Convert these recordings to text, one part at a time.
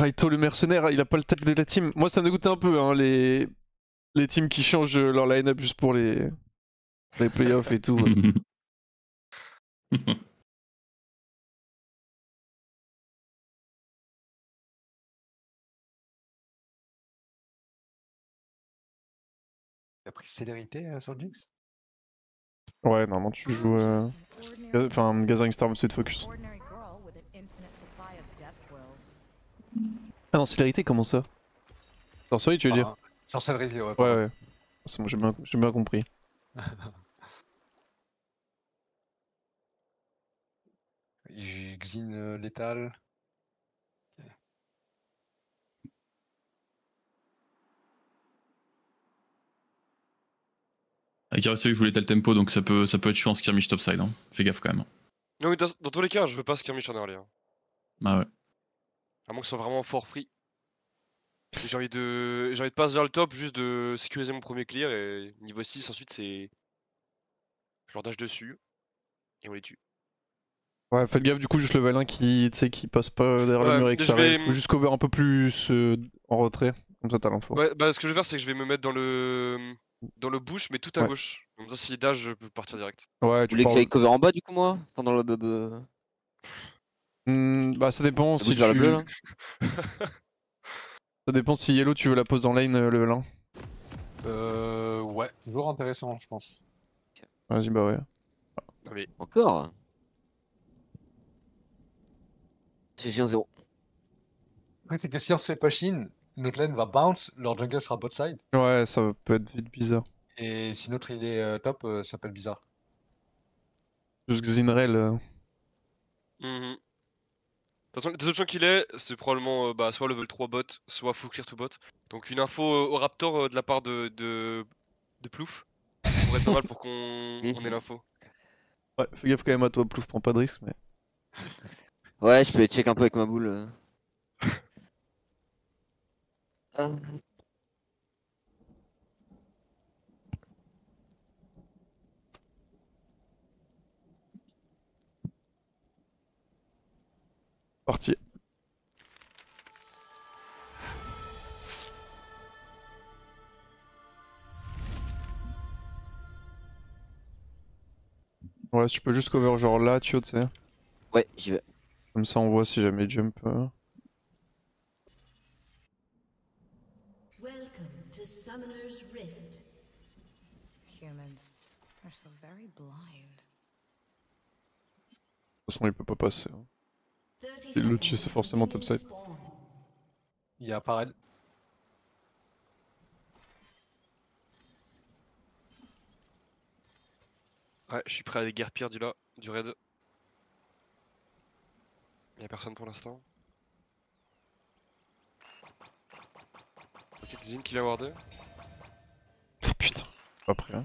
Raito le mercenaire, il a pas le tag de la team. Moi ça me dégoûte un peu hein, les teams qui changent leur line-up juste pour les playoffs et tout. T'as pris célérité sur Jinx? Ouais, normalement tu joues. Enfin, Gathering Storm, c'est de focus. Ah non, célérité, comment ça? Sorcerie, tu veux dire? Sorcellerie, ouais, Ouais, pardon. ouais. C'est bon, j'ai bien compris. J'ai Xin létal. Avec Aristide, je voulais tel tempo, donc ça peut être chiant en skirmish topside. Hein. Fais gaffe quand même. Non, mais dans tous les cas, je veux pas skirmish en early. Hein. Ah ouais. À moins que ce soit vraiment fort free. J'ai envie de passer vers le top, juste de sécuriser mon premier clear et niveau 6, ensuite c'est. Je leur dash dessus et on les tue. Ouais, faites gaffe du coup, juste level 1 qui passe pas derrière le Ouais, mur et que ça raid. Faut juste cover un peu plus en retrait. Comme ça, t'as l'info. Ouais, bah ce que je vais faire, c'est que je vais me mettre dans le bush, mais tout à Ouais. gauche. Comme ça, s'il dash, je peux partir direct. Ouais, Vous tu voulez que parles. j'aille cover en bas du coup, moi? Enfin, dans le Bah, ça dépend la si bouche vers le bleu là? Ça dépend si Yellow tu veux la pose en lane level 1. Ouais, toujours intéressant, je pense. Vas-y, bah ouais. Non mais. Encore? GG 1-0. Après, c'est que si on se fait pas Shin, notre lane va bounce, leur jungle sera bot side. Ouais, ça peut être vite bizarre. Et si notre il est top, ça peut être bizarre. Juste Xinrel. De toute façon, les deux options qu'il est, c'est probablement bah, soit level 3 bot, soit full clear to bot. Donc une info au Raptor de la part de Plouf pourrait être pas mal pour qu'on ait l'info. Ouais, fais gaffe quand même à toi, Plouf, prends pas de risque. Mais... Ouais, je peux check un peu avec ma boule. Parti. Ouais, si tu peux juste cover genre là, tu sais. Ouais, j'y vais. Comme ça, on voit si jamais jump. Welcome to Summoner's Rift. Humans are so very blind. De toute façon, il peut pas passer. Et l'outil, c'est forcément topside. Il y a Parel. Ouais, je suis prêt à les guerpir du raid. Y'a personne pour l'instant. Ok, Xin qui vient warder. Oh putain, pas prêt. Hein.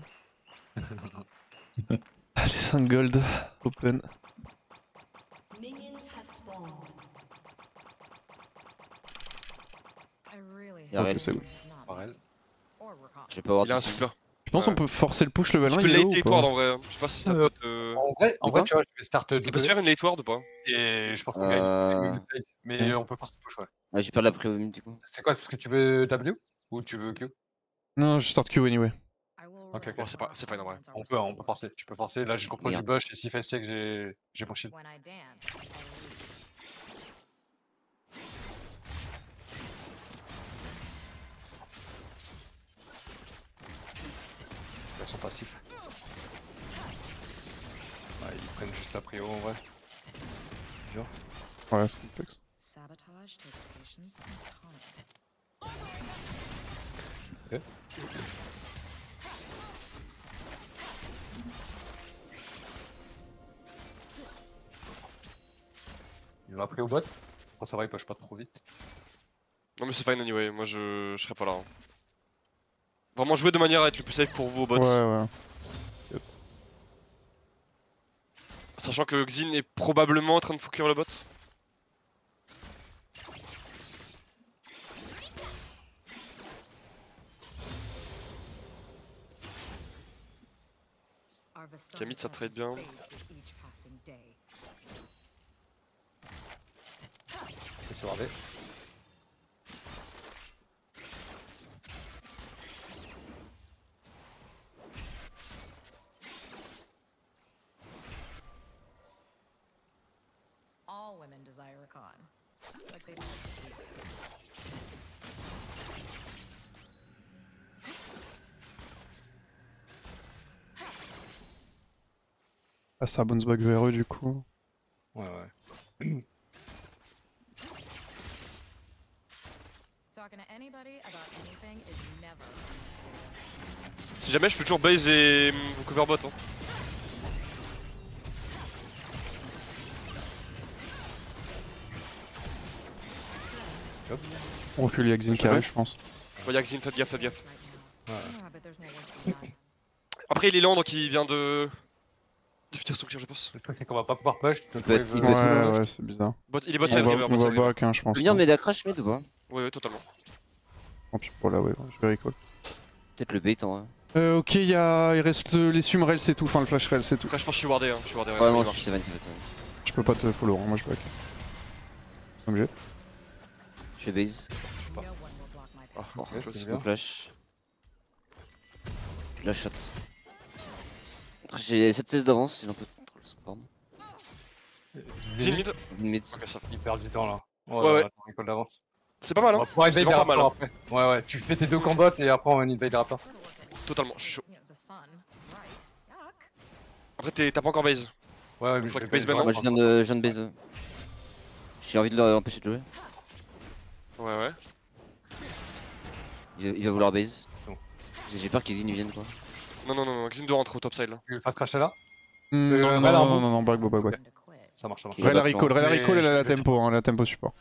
Allez, 5 gold, open. Minions have spawned. Ok, c'est bon. Parel. Je vais pas avoir Il a un super. Tu penses on peut forcer le push level 1 Tu peux Yellow, late ou pas? ward en vrai. Hein. Je sais pas si ça peut te. En vrai, tu vois, je vais start Ça peut se faire une late ward ou pas? Et je pense qu'on gagne. Mais on peut forcer le push, ouais. Ouais, j'ai perdu la pré du coup. C'est quoi? C'est parce que tu veux W? Ou tu veux Q? Non, je start Q anyway. Ok, Bon, c'est fine en vrai. On peut forcer. Tu peux forcer. Là, j'ai compris du bush et si fait check, j'ai mon shield. Elles sont passives. Ouais, ils prennent juste la prio en vrai. Genre. Ouais, c'est complexe. Ok. Il m'a pris au bot. Bon, ça va, il push pas trop vite. Non mais c'est fine anyway, moi je serai pas là. Hein. Vraiment jouer de manière à être le plus safe pour vous au bot. Ouais. Sachant que Xin est probablement en train de focus le bot. Kamit ça trade bien. C'est wardé. like they Ah, ça bounce back vers eux du coup. Ouais, ouais. talking to anybody about anything is never. Si jamais, je peux toujours base et vous cover bot. Hein. On recule Yaxin qui arrive, je pense. Ouais, y'a Xin, faites gaffe, faites gaffe. Yeah, but there's no worse than that. Après, il est lent donc il vient de futur Soulclear, je pense. Le truc, c'est qu'on va pas pouvoir push. Il peut être- il peut Ouais, être sous le- ouais, c'est bizarre. Il est bot On side va, river, on bot va side river. back, hein, je Tu pense. veux venir m'aider à crash mid ou pas? Ouais, totalement. Tant pis pour là, ouais, je vais recall. Peut-être le bait en vrai. Ok, il reste les sumrels, c'est tout, enfin le flash rail, c'est tout. Après, je pense que je suis wardé. Hein. Je suis wardé. Ouais, non, il je marche. suis 7, 7. Je peux pas te follow, hein, moi je back. Obligé. Je fais base. No one will block my path. Ah, Ok, close. c'est Go bien. flash. La shot. Après, j'ai 7-16 d'avance, il est un peu trop le spam. Xin mid. Mid. Ok, ça. Il perd du temps là. Ouais, ouais. Attends, école d'avance. C'est pas mal, On hein. va pouvoir C'est invade les vraiment pas mal. raptors après. Ouais, ouais, tu fais tes deux combats et après on invade les raptors. Totalement, je suis chaud. You know, the sun, right? Yuck. Après, t'as pas encore base. Ouais, ouais, mais Faut je que vais base maintenant. Moi, je viens de base. J'ai envie de l'empêcher de jouer. Ouais, ouais. Il va vouloir base. Bon. J'ai peur qu'ils viennent quoi. Non, Xin doit rentrer au topside là. Tu le fasses cracher là. Non, Rel Arbo. non, back, back. Time to quit. Ça marche, ça marche. Ok. Rel va a recall, plan. Rel a Mais recall, elle a la je vais- tempo, hein, la tempo support.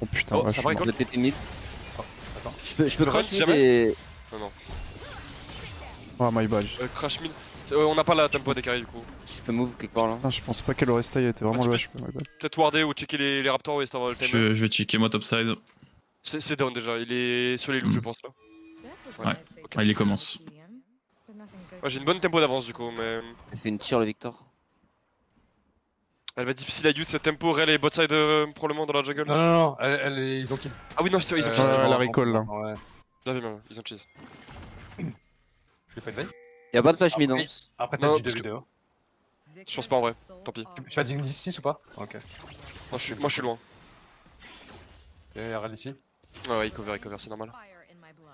Oh putain, Oh, ouais, ça je va suis recall. Je vais TP mid. Attends. Je peux peux crash rush mid jamais et. Non. mort. Oh my bad. Crash mid. On n'a pas la tempo des carrés du coup. Je peux move quelque part là. Putain, je pensais pas qu'elle aurait stay, elle était vraiment Ouais, le tu HP, my bad. Peut-être warder ou checker les raptors ou histoire d'avoir le timer. Je vais checker moi topside. C'est down déjà, il est sur les loups, je pense là. That was Ouais. a nice Ah, il y commence. medium, but nothing good. Ouais, j'ai une bonne tempo d'avance du coup, mais Elle fait une tire le Victor. elle va être difficile à use cette tempo. Rel et bot side probablement dans la jungle. Non, ils ont kill. Ah oui, non, ils ont Ouais, cheese. ouais, la recall, là. Ouais. Bien vu, ils ont cheese. Je vais pas de veille. Y'a pas de flash mid hein. Après, Non, t'as du parce que- 2v2. Je pense pas en vrai, tant pis. Tu vas dire 6 ou pas? Ok. Moi je suis loin. Ok, RL ici. Ouais, il cover, c'est normal. Fire in my blood.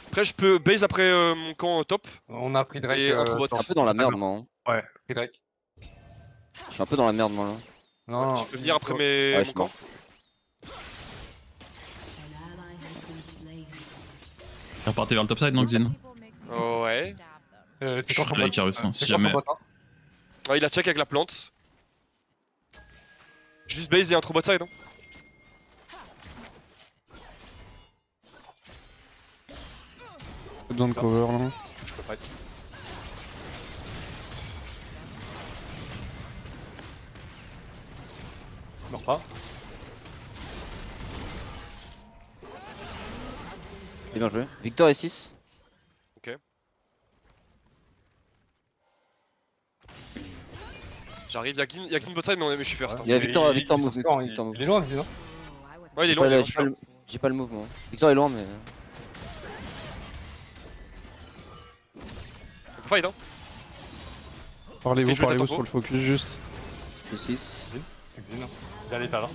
Après, je peux base après mon camp top. On a pris Drake. Et entre bots. Je suis un peu dans la merde moi. Hein. Ouais, pris Drake. Je suis un peu dans la merde moi là. Non, Je peux venir après Ouais, je mon suis camp. mort. An ally has been slain. Repartez vers le topside, non, Xin? People makes me Ouais. stab them. t'es Je contre suis là, bot. Icarus, hein, si T'es contre jamais. bot, hein. Ouais, il a check avec la plante. Juste base et intro bot side. Hein. Pas besoin de cover là. Je peux pas être. Meurs pas. Bien joué. Victor est 6. J'arrive, y'a Xin bot side, mais je suis first. Hein. Il y a Victor Il move. s'en sort, Victor move. il est loin, dis non. Oh, I was Ouais, il est J'ai loin, pas il est le- loin. j'ai pas le- J'ai pas le move moi. Victor est loin mais. On peut fight, hein. Parlez-vous T'es joué ta tempo sur le focus juste. Je suis 6. Il est à l'état là.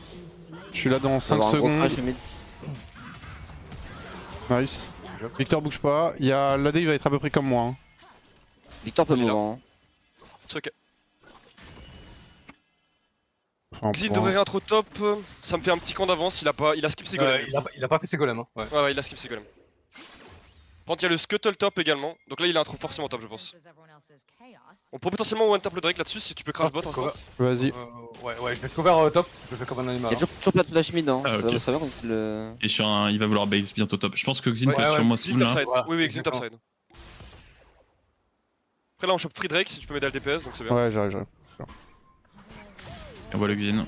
Je suis là dans 5 Un gros secondes. crash mid. Nice. Victor bouge pas. Il y a l'AD, il va être à peu près comme moi. Hein. Victor peut Il est là. move hein. C'est ok. Enfin, Xin bon. devrait réintro top. Ça me fait un petit camp d'avance. Il a skip ses golems. Il a pas fait ses golems. Hein. Ouais. Ouais, il a skip ses golems. Par contre, il y a le scuttle top également. Donc là, il a intro forcément top, je pense. as everyone else's chaos. On peut potentiellement one tap le Drake là-dessus si tu peux crash bot instant. Vas-y. Ouais, je vais te cover top. Je vais comme un Il animal. y a toujours pas de flash mid hein. Ah, Ça- ok. Ça va quand c'est le. Et il va vouloir base bientôt top. Je pense que Xin Ouais, peut être ouais, sur moi Xin sous là. topside. Voilà. Oui, Xin D'accord. topside. Après là, on chope free Drake si tu peux m'aider à le DPS, donc c'est bien. Ouais, j'arrive. Et on voit le Xin.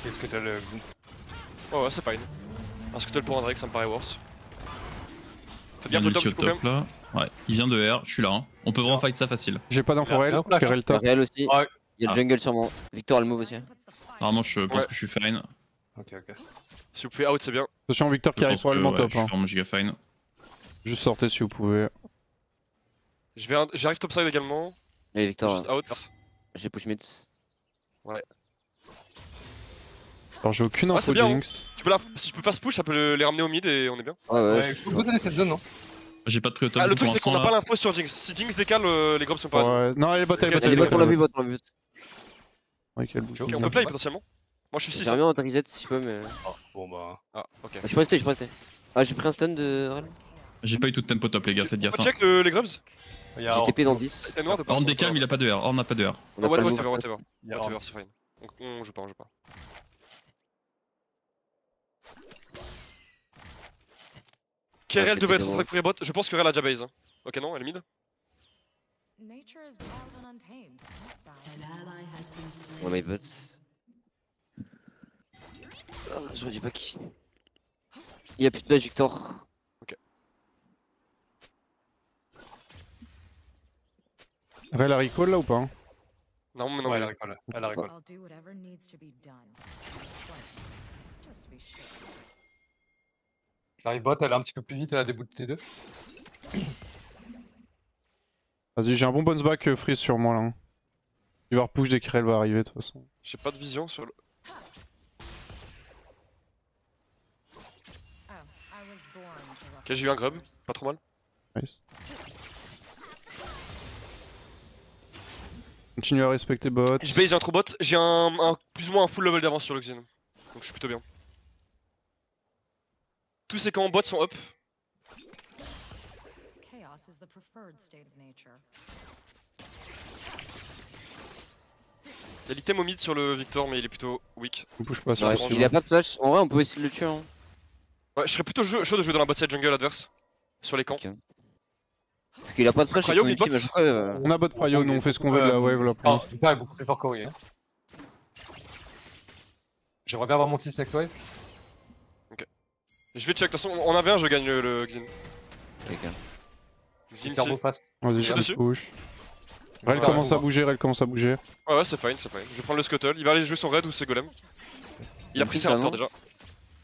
Qu'est-ce que t'as le Xin? Ouais, c'est fine. Un scuttle pour un Drake, ça me paraît worse. Faites Il y a gaffe un le top ulti du au coup, quand même. top là. Ouais, il vient de R, je suis là. Hein. On peut vraiment fight ça facile. J'ai pas d'info Il y a réel. un flash, Karel top. Réel aussi. Ouais. Il y a Ah. le jungle sur moi. Victor a le move aussi. Normalement, je pense Ouais. que je suis fine. Ok. Si vous pouvez out, c'est bien. Attention, Victor qui Je arrive pense que, probablement ouais, top. je suis Hein. vraiment giga fine. Juste sortez si vous pouvez. J'arrive topside également. Et Victor, Juste out. j'ai push mid. Alors j'ai aucune Ouais, info c'est bien, Jinx. Si je peux faire ce push, ça peut les ramener au mid et on est bien. Ouais, Ouais, ouais. il faut donner cette zone, non? J'ai pas de prio top. Ah, le pour truc c'est qu'on l'instant, a pas là. l'info sur Jinx. Si Jinx décale, les grobs sont pas. Ouais. Non, elle est bot, elle est bot, Ok, elle Il est est bot. bot, on l'a elle est vu, bot. bot, on l'a vu. Ouais, qu'elle bouge. Ok, on peut play potentiellement. Moi je suis 6. J'aimerais bien en reset si je peux, mais. Oh, bon bah. Ah, ok. Je peux rester, je peux rester. Ah, j'ai pris un stun de Rel. J'ai pas eu tout de tempo top, les gars, faites On gaffe. peut Hein. check les grubs. Il y a J'ai Or, TP dans 10. C'est noir de Horn décalme, il a pas de R. Horn n'a pas de R. On a pas le Whatever, move. whatever. il y a Or. Whatever, c'est fine. On joue pas, on joue pas. KRL devait être en track pour les bots. Je pense que Rel a déjà base. Ok, non, elle est mid. Nature is wild and untamed. Not An balanced. ally has been slain. On a my bots. Ah, j'aurais dit pas qui. Il y a plus de dash, Victor. Rel a recall là ou pas? Non, mais non, Ouais, mais elle récolte. Elle récolte. I'll do whatever needs to be done. Like, just to be sure. J'arrive bot, elle est un petit peu plus vite, elle a des bouts de T2. Vas-y, j'ai un bon bounce back freeze sur moi là. Il va repush dès que Rel va arriver de toute façon. j'ai pas de vision sur le. Oh, I was born to rough Ok, j'ai eu un grub, edges. pas trop mal. Nice. Continue à respecter bot. Je base, j'ai un trou bot. J'ai un plus ou moins un full level d'avance sur le Xin. Donc je suis plutôt bien. Tous ces camps en bot sont up. Chaos is the preferred state of nature. Il y a l'item au mid sur le Victor, mais il est plutôt weak. On bouge pas sur Ouais, le franchement, il a pas de flash. En vrai, on peut essayer de le tuer. Hein. Ouais, je serais plutôt chaud de jouer dans la bot side jungle adverse. Sur les camps. Ok. Parce qu'il a pas de flash. Cryo, et ton mid-bot. ultime, à chaque fois, On a bot prio, nous on fait ce qu'on veut de la wave là. Non, Victor est beaucoup plus fort qu'Ori. Hein. J'aimerais bien avoir mon 6 next wave. Je vais check, de toute façon, on avait un, je gagne le Xin. Ok. Xin, Victor c'est. beau fast. Vas-y, Je je suis dessus. push. Rel Ouais, commence à ouais. bouger, Rel commence à bouger. Ouais, ouais, c'est fine, c'est fine. Je vais prendre le scuttle. Il va aller jouer son raid ou ses golems. Il a pris ses ça, raptors non déjà.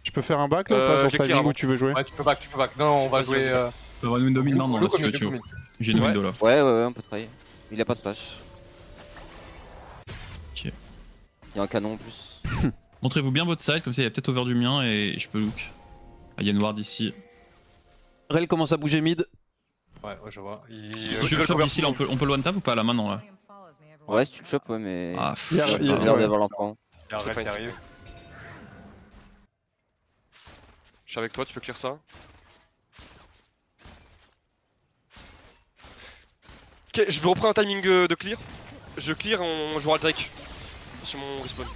Je peux faire un back là ou pas j'ai sur clear timing avant. où tu veux jouer? Ouais, tu peux back, tu peux back. Non, on va Vas-y, jouer. vas-y. Tu peux avoir une window mid maintenant, là, si tu veux, tu vois. J'ai une Ouais. window là. Ouais, on peut try. Il a pas de flash. Ok. Il y a un canon en plus. Montrez-vous bien votre side, comme ça il y a peut-être over du mien et je peux look. Ah, il y a une ward ici. Rel commence à bouger mid. Ouais, je vois. Si je je vais le chope cover d'ici, tout là, le on peut le one tap ou pas là maintenant là? Volume follows me everywhere. Ouais, si tu le chopes, ouais, mais. Ah, Il y a- je sais il y a- pas. Il a l'air ouais. d'avoir l'enfant. Il y a un C'est raid fine, qui c'est arrive. Je suis avec toi, tu peux clear ça. Ok, je vais reprendre un timing de clear. Je clear, on jouera le Drake. Sur mon respawn.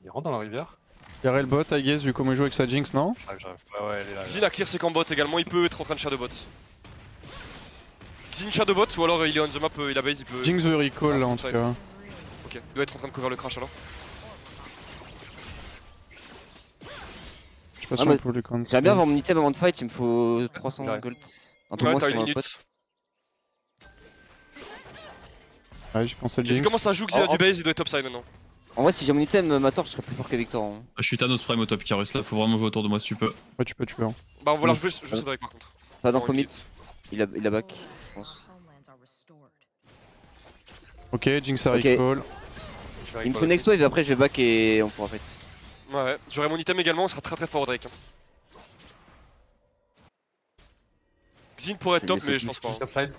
Il rentre dans la rivière. Il y a Rel bot, I guess, vu comment il joue avec sa Jinx, non? J'arrive. Ouais, ouais, elle est là. Xin a clear ses camps bot également, il peut être en train de shadow bot. Xin shadow bot ou alors il est on the map, il a base, il peut. Jinx veut recall là en tout Ouais. cas. Ok, il doit être en train de cover le crash alors. Je sais pas Ah, si mais on peut le cancel. J'aimerais bien avoir mon item avant de fight, il me faut 300 Ouais. gold. Un peu Ouais, moins t'as sur une un minute. pote. Ouais, j'ai pensé à Il Jinx. commence à jouer Xin a Oh, du base, il doit être topside maintenant. En vrai, si j'ai mon item, ma torche serait plus fort que Victor. Hein. Je suis Thanos Prime au top Icarus là, faut vraiment jouer autour de moi si tu peux. Ouais, tu peux. Hein. Bah voilà, Mm. je vais ce Drake par contre. Pas Dans d'info une mid. minute. Il a back, je pense. Our homelands are restored. Ok, Jinx a Ok. recall. Je vais Il me faut recall next wave et après je vais back et on pourra fight. Ouais, j'aurai mon item également, il sera très fort Drake. Hein. Xin pourrait être Je vais top, laisser mais je pense pas. aussi. Hein. Topside.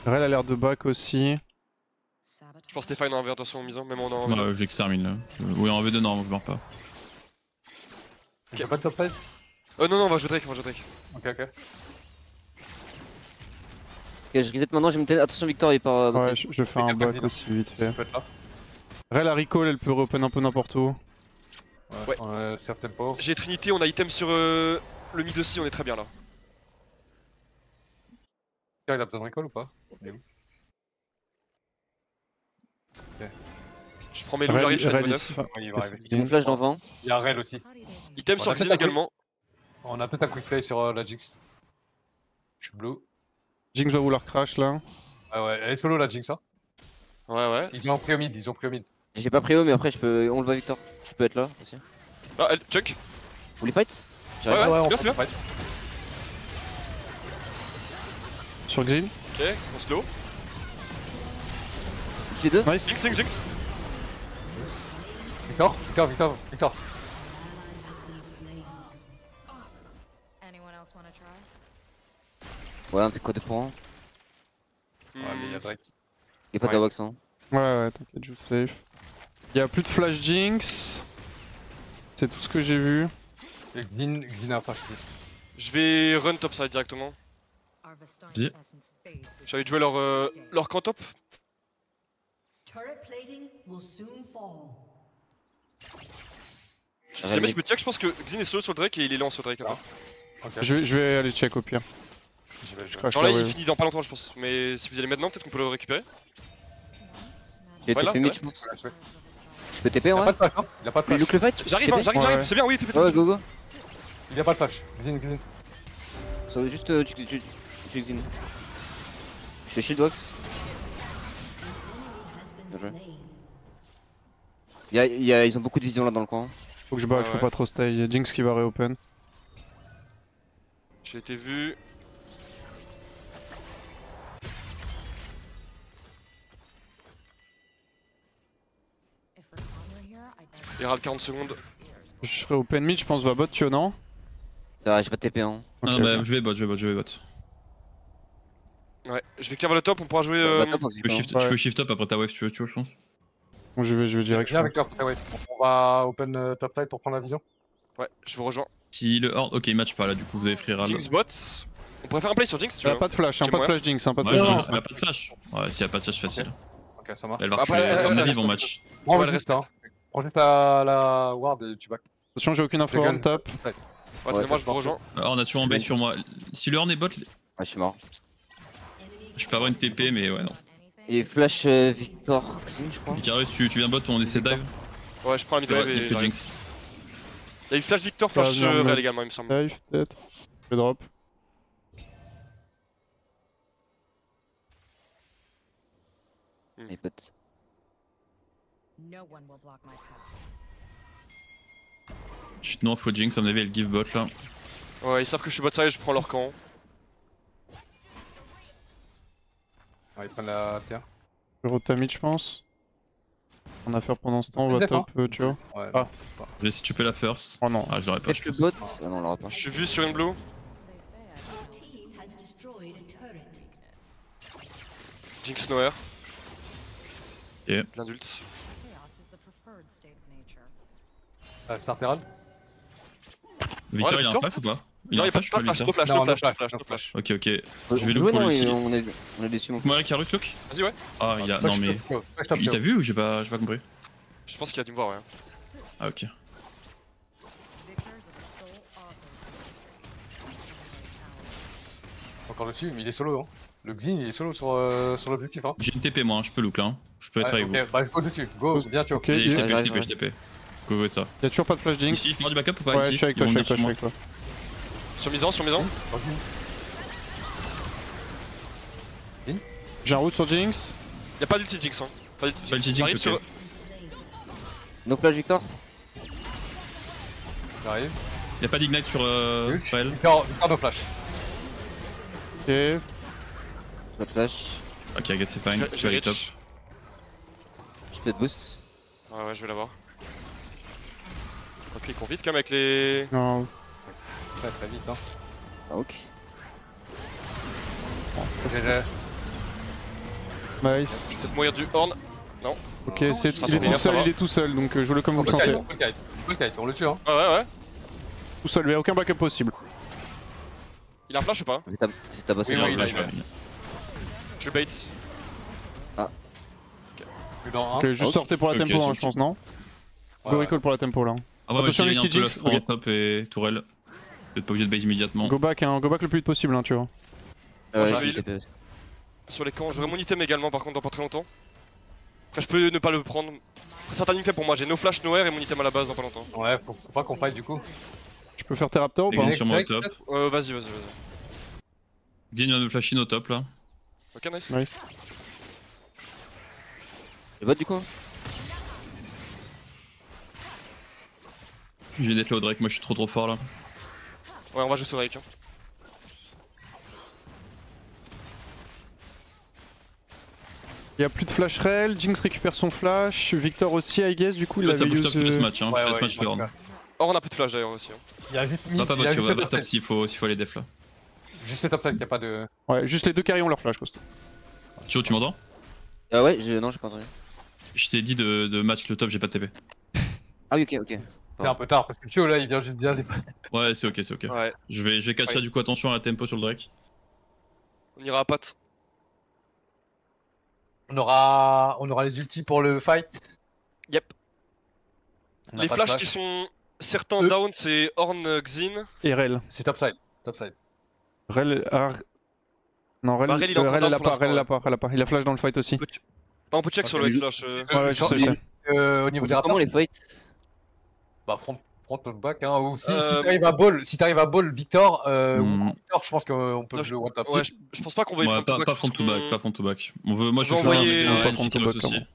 Rel a l'air de back aussi. Je pense que Stéphane en de son misant, même en en. Ouais, je l'extermine là. Oui, en V2, non, je meurs pas. J'ai pas de topside. Non, on va jouer Drake, on va jouer Drake. Ok, ok. Ok, je reset maintenant, j'ai mon item. Attention, Victor, il part. Ouais, je fais un Fais back gaffe, aussi vite fait. Ça peut être là. Rel a recall, elle peut reopen un peu n'importe où. Ouais. Serve tempo. J'ai Trinity, on a item sur le mid aussi, on est très bien là. Il a besoin de recall ou pas? Il est où? Je prends mes loups, j'arrive, je fais Rel 9. ici. Ouais, il va arriver. J'ai mon flash dans 20. Il y a un rail aussi. Item sur On a Xin peut-être un également. On a peut-être un quick play sur la Jinx. Je suis blue. Jinx va vouloir crash là. Ouais, ouais, elle est solo la Jinx. Hein. Ouais. Ils ont pris au mid, ils ont pris au mid. J'ai pas pris haut, mais après je peux. On le voit, Victor. Je peux être là aussi. Ah, elle, Chuck. Vous voulez fight? J'arrive. Ouais, on c'est bien, peut c'est fight. Sur Xin. Ok, on slow. J'ai deux. Nice. Jinx. Victor. Anyone else want to try? Ouais, on fait quoi 2 pour 1? Ouais, mais y'a Drake. Y'a pas Ouais. de box hein. Ouais, t'inquiète, juste safe. Y'a plus de flash Jinx. C'est tout ce que j'ai vu. Et Glyn a flash. Je vais run top side directement. Yeah. J'allais jouer leur camp top. Turret plating will soon fall. Si jamais je me tiens, je pense que Xin est solo sur le Drake et il est lent sur le Drake après. Ok. Je vais aller check au pire. J'y vais. Crash Genre là, la il wave. finit dans pas longtemps, je pense. Mais si vous allez maintenant, peut-être qu'on peut le récupérer. J'ai Voilà, TP mid, ouais. je pense. Ouais. Je peux TP Il a ouais. pas de flash, hein. Il a pas de Lui flash. look le fight. J'arrive, TP? Ouais. c'est bien, oui, t'es Ouais, go go. Il a pas de flash. Xin. Juste tu Xin. Je fais shield wax. Has been Okay. slain. Ils ont beaucoup de vision là dans le coin. Faut que je back, je peux Ouais. pas trop stay. Y'a Jinx qui va reopen. J'ai été vu. If we're calmer here, I bet Il râle 40 secondes. Je serai open mid, je pense, va bot, tu vois, non? Ah, j'ai pas de TP hein. Non, Ok, bah, ok. je vais bot. Ouais, je vais clear vers le top, on pourra jouer. Bah, top, Tu peux, shift, Ouais. tu peux shift up après ta wave si tu veux, je pense. Bon, je vais direct. Viens avec leur ouais. On va open top side pour prendre la vision. Ouais, je vous rejoins. Si le horde. Ok, il match pas là, du coup, vous avez free ral. Jinx bot. On pourrait faire un play sur Jinx, tu Y'a vois. pas de flash, hein, Chez pas de moi. flash Jinx, hein, pas de Ouais, flash je Jinx. dis, elle a pas de flash. Ouais, s'il y a pas de flash, facile. Ok, ça marche. Elle va Après, reculer. À mon avis, elle ils vont match. Prends Ouais, le elle juste, hein. Prends juste la ward et tu back. Attention, j'ai aucune info Gun. en top. Ouais, Ouais, moi je vous rejoins. On a toujours en base sur moi. Si le horn est bot, Ah, je suis mort. je peux avoir une TP, mais ouais, non. Et flash Victor Xin, je crois. Icarus, tu viens bot, on essaie de dive. Ouais, je prends un Il mid y a wave et que j'arrive. Jinx. Il y a eu flash Victor, Ça va flash venir en Real mode. également, il me semble. Safe, peut-être. Je vais drop. Mes potes. no one will block my path. Chut, non, faut Jinx, à mon avis, elle give bot là. Ouais, ils savent que je suis bot side, je prends leur camp. Ouais, ils prennent la terre. Je rota mid, je pense. On a à faire pendant ce temps, on va Def, hein. top, tu vois. Ouais. Ah. Je vais essayer de choper la first. Oh non. Ah, je l'aurais pas, Peut-être je le pense. bot. Ah non, on l'aura pas. Je suis vu sur une blue. They say I Your team has destroyed a turret. Jinx Nowhere. Yeah. Plein d'ult. chaos is the preferred state of nature. Start Herald. Victor, Ouais, il a un Victor. flash ou pas? Non, il y a pas de flash, no flash, Non, no no flash, no flash, flash, no no flash. Ok, ok. Je vais On le peut pour non, l'ulti. on est déçus mon Moi, Icarus, look. Vas-y, ouais. Ah, il a. Non, mais. Flash top, Il t'a vu ou j'ai pas compris? Je pense qu'il a dû me voir, ouais. Ah, ok. Victors of the soul authors of history. Encore dessus, mais il est solo. Hein. Le Xin, il est solo sur l'objectif. Hein. J'ai une TP, moi, hein, je peux look là. hein. Je peux être avec vous. Ok, bah go dessus. Go, bien tu vois. Ok, Et je y'a TP, Ouais, je TP, ouais. je TP. Faut jouer ça. toujours pas de flash Jinx. Ici, il prend du backup ou pas Ouais, ici je suis avec Ils toi, vont je suis venir avec toi, sur je suis moi. avec toi. Sur misant, sur misant. J'ai un route sur Jinx. Y'a pas d'ulti Jinx, hein. Pas d'ulti Pas d'ulti J'arrive Jinx, sur. ok. No flash Victor. J'arrive. Y'a pas d'ignite sur Fael. Victor no flash. Ok. Pas de flash. Ok, I guess c'est fine. Je vais aller top. Je peux te boost. Ouais, ouais, je vais l'avoir. Ok, ils courent vite quand même avec les. Non. Très très vite. Hein. Ah ok. GG. Nice. Peut-être mourir du horn. Ok, c'est Ça il est fait bien, tout ça seul, va. il est tout seul, donc jouez-le comme vous le Full sentez. kite, full kite, on le tue. Hein. Ouais, ouais, ouais. Tout seul, il n'y a aucun backup possible. Il a un flash ou pas? C'est ta bossé. Oui, Non, oui, là, il je a- vais- Je le bait. Plus dans Ok, 1. juste Ok. sortez pour la Ok, tempo, hein, c'est je pense, non? Ouais, Go recall pour la tempo là. Ah ouais, Attention, j'ai un ulti peu Jinx, l'offre en ok. top et tourelle. Vous êtes pas obligé de base immédiatement. Go back le plus vite possible, hein, tu vois. Moi, Ouais, j'arrive. j'ai TP. Sur les camps, j'aurai mon item également par contre dans pas très longtemps. Après, je peux ne pas le prendre. Après, c'est un timing faible pour moi, j'ai no flash, no air et mon item à la base dans pas longtemps. Ouais, faut pas qu'on fight du coup. Je peux faire tes raptors ou Les pas? gars, sur moi au Next, top. next. Vas-y. Bien, il vient de flash in au top là. Ok, nice. Nice. Le bot du coup. J'ai d'être là au Drake, moi je suis trop fort là. Ouais, on va jouer sur Drake. Hein. Il y a plus de flash réel, Jinx récupère son flash, Victor aussi, I guess, du coup il Ça avait booste up tout use... ce match, hein. Ouais, Tout ce ouais, match il fait manque Horn. Or, on a plus de flash d'ailleurs aussi. Hein. Il y a juste Pas il y a juste le top WhatsApp side. s'il faut les def là. Juste le top side, il y a pas de. Ouais, juste les deux carries ont leur flash, Costa. Tio, tu m'entends? Ah ouais, non, j'ai pas entendu. Je t'ai dit de match le top, j'ai pas de TP. Ah oui, ok. C'est un peu tard parce que Tio là il vient juste dire les. Ouais, c'est ok, c'est ok. Ouais, Je vais catch ça Ouais. du coup, attention à la tempo sur le Drake. on ira à Pat. On aura les ultis pour le fight. Yep. On a Les pas de flashs flash. qui sont certains Eux. down, c'est Horn, Xin. Et Rel. C'est top side. Top side. Rel... Non, Rel, Bah, Rel, il est encore Rel, down elle a pour pas, l'instant, Rel, elle a ouais. pas, elle a pas. Il a flash dans le fight aussi. On peut check sur le Ok. X-Flash. Ouais, ouais, je sais, je sais. Au niveau des Comment rapports, les fights? bah prends notre back hein. Ou si Euh, t'arrives à ball Victor, Hmm. ou Victor, je pense qu'on peut Non, le one tap. Ouais, je pense pas qu'on va y Ouais, front to back, pas je front pense to back, qu'on- pas front to back. Moi je On suis va chaud envoyer- avec pas un front to qui back, aussi. comment.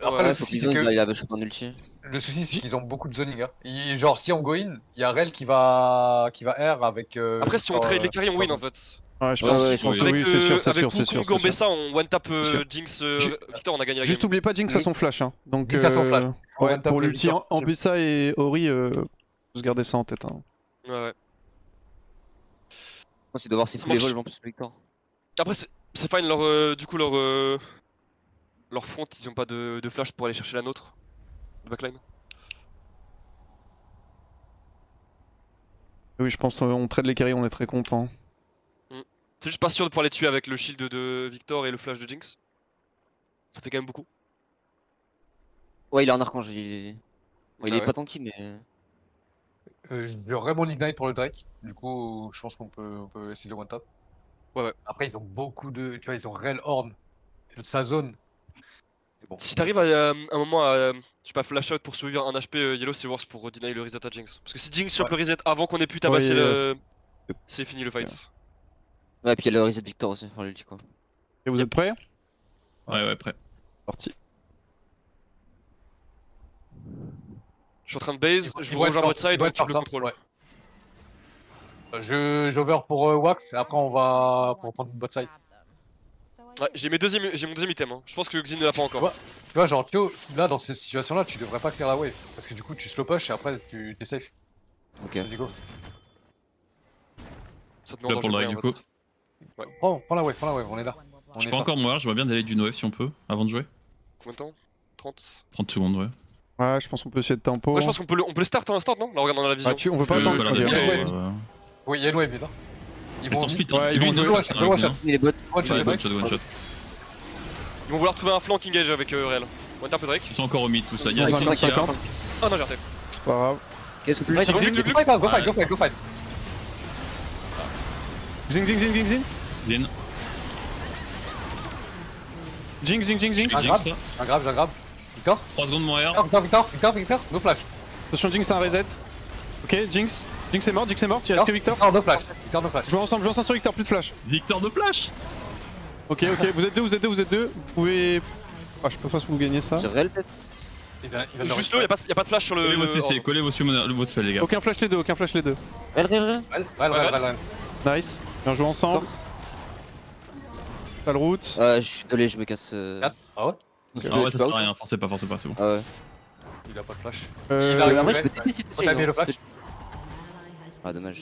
Après Ouais, le Faut souci qu'ils c'est osent, que il avait chopé un ulti. le souci c'est qu'ils ont beaucoup de zoning. Hein. Genre si on go in, il y a Rel qui va R avec. Après, si on Victor, trade les carries, on win en Victor. fait. Ouais, je Ouais, pense, ouais, je pense je que pense oui, c'est sûr, c'est avec sûr, c'est Wukong, sûr. c'est sûr. Gambessa, on one tap C'est sûr. Jinx, J'ai- Victor, on a gagné la game. Juste oubliez pas Jinx a Oui. son flash, hein. Donc, Jinx a son flash. On ouais, one tap pour le l'ulti Victor. Ambessa et Ori, faut se garder ça en tête. Hein. Ouais. Je pense qu'il doit voir ses Ça full marche. evolve en plus, Victor. Après, c'est fine, du coup, leur front, ils ont pas de flash pour aller chercher la nôtre. Le backline. Oui, je pense on trade les carries, on est très content. C'est juste pas sûr de pouvoir les tuer avec le shield de Victor et le flash de Jinx. Ça fait quand même beaucoup. Ouais, il est en archange, il est. Bon, il Ah est ouais. pas tanky, mais. J'aurais mon ignite pour le Drake. Du coup, je pense qu'on peut essayer de one tap. Ouais. Après, ils ont beaucoup de. Tu vois, ils ont Rel Horn. Sa zone. Mais bon. Si t'arrives à un moment à, je sais pas, flash out pour survivre un HP Yellow, c'est worse pour deny le reset à Jinx. Parce que si Jinx chope Ouais. le reset avant qu'on ait pu tabasser Ouais, c'est fini le fight. Ouais, puis il y a le reset Victor aussi, enfin l'ulti quoi. Et vous êtes prêts? Ouais, prêt. Parti. Je suis en train de base, je vous Ouais, rejoins à votre side, on ouais, keep le ça, contrôle. ouais. J'over pour Wax, et après on va prendre une bot side. Ouais, j'ai mon deuxième item, hein. Je pense que Xin ne l'a pas encore. Ouais. Tu vois, genre, Théo, là, dans ces situations-là, tu devrais pas clear la wave. Parce que du coup, tu slow push et après, t'es safe. Ok. Vas-y, go. Ça te met en Là pour le danger Drake du pour coup. rien, Prends la wave, on est là. On Je est peux pas- encore mourir, j'aimerais bien d'aller d'une wave si on peut, avant de jouer. Combien de temps 30. 30 secondes, ouais. Ouais, je pense qu'on peut essayer de tempo. Après, je pense qu'on peut le start à instant, non? Là, regarde dans la vision. Ah, on veut pas Je attendre, peux je la crois regarder, bien. Ouais. Oui, il y a une wave, là. Ils sont split, ouais, hein. ils Lui, vont il jouer doit one faire shot, un one shot. bien. Il est bot. One shot, Ouais, le one mec. shot, one shot. Ils vont vouloir trouver un flank engage avec Rel. One tap le Drake. Ils sont encore au mid tous là. Il y a Ils sont Jinx à qui est là. 50. Ah non, j'ai raté. C'est pas grave. Qu'est-ce que Ouais, plus go Zing, fight, Zing, go fight. Zing, zing, zing, zing, zing. Lynn. Jinx, jinx, jinx, jinx. Ah, Jinx, grave. là. J'aggrave. Victor 3 secondes mon R. Victor, no flash. Attention, Jinx a un reset. Ok, Jinx. Jinx est morte, il reste que Victor. No flash. Victor, no flash. Jouons ensemble sur Victor, plus de flash. Victor de flash. Ok, vous êtes deux. Vous pouvez. Ah, je sais pas si vous gagnez ça. J'ai réel tête. Il va Juste là, y'a pas de flash sur Collez le. vos CC, collez vos summoners, vos spells les gars. Aucun flash les deux. Réel. Nice. Bien joué ensemble. Sale route. Je suis désolé, je me casse. Ah ouais? Ah ouais, ça sert à rien, forcez pas, c'est bon. Ah ouais. Il a pas de flash. Euh, arrive. Après, je peux TP si tu On a mis le flash. Ah, dommage.